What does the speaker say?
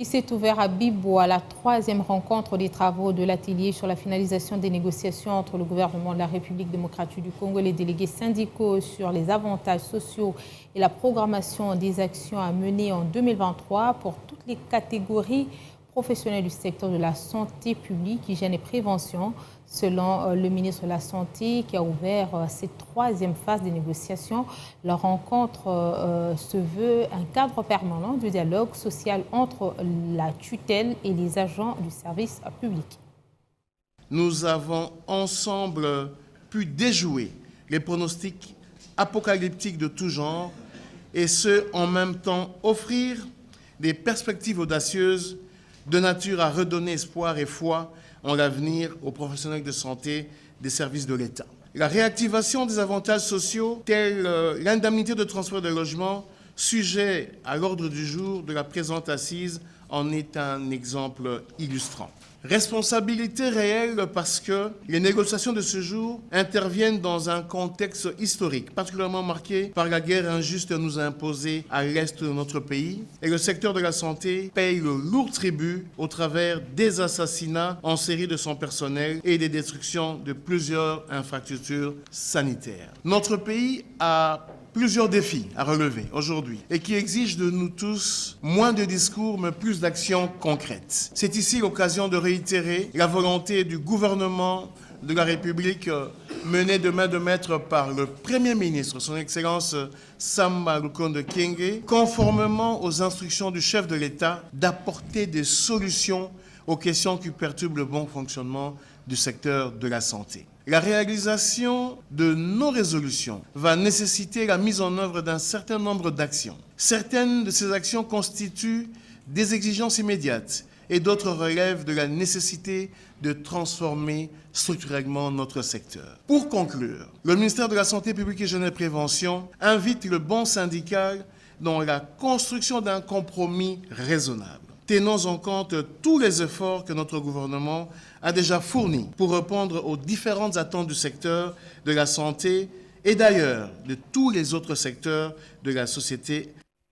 Il s'est ouvert à Biboua la troisième rencontre des travaux de l'atelier sur la finalisation des négociations entre le gouvernement de la République démocratique du Congo et les délégués syndicaux sur les avantages sociaux et la programmation des actions à mener en 2023 pour toutes les catégories professionnels du secteur de la santé publique, hygiène et prévention. Selon le ministre de la Santé qui a ouvert cette troisième phase des négociations, la rencontre se veut un cadre permanent du dialogue social entre la tutelle et les agents du service public. Nous avons ensemble pu déjouer les pronostics apocalyptiques de tout genre et en même temps offrir des perspectives audacieuses de nature à redonner espoir et foi en l'avenir aux professionnels de santé des services de l'État. La réactivation des avantages sociaux, tels l'indemnité de transfert de logement, sujet à l'ordre du jour de la présente assise, en est un exemple illustrant. Responsabilité réelle parce que les négociations de ce jour interviennent dans un contexte historique, particulièrement marqué par la guerre injuste nous imposée à l'est de notre pays. Et le secteur de la santé paye le lourd tribut au travers des assassinats en série de son personnel et des destructions de plusieurs infrastructures sanitaires. Notre pays a plusieurs défis à relever aujourd'hui et qui exigent de nous tous moins de discours mais plus d'actions concrètes. C'est ici l'occasion de réitérer la volonté du gouvernement de la République menée de main de maître par le Premier ministre, son Excellence Samba Lukonde Kyenge, conformément aux instructions du chef de l'État d'apporter des solutions aux questions qui perturbent le bon fonctionnement du secteur de la santé. La réalisation de nos résolutions va nécessiter la mise en œuvre d'un certain nombre d'actions. Certaines de ces actions constituent des exigences immédiates et d'autres relèvent de la nécessité de transformer structurellement notre secteur. Pour conclure, le ministère de la Santé publique et Hygiène et Prévention invite le bon syndical dans la construction d'un compromis raisonnable. Tenons en compte tous les efforts que notre gouvernement a déjà fournis pour répondre aux différentes attentes du secteur de la santé et d'ailleurs de tous les autres secteurs de la société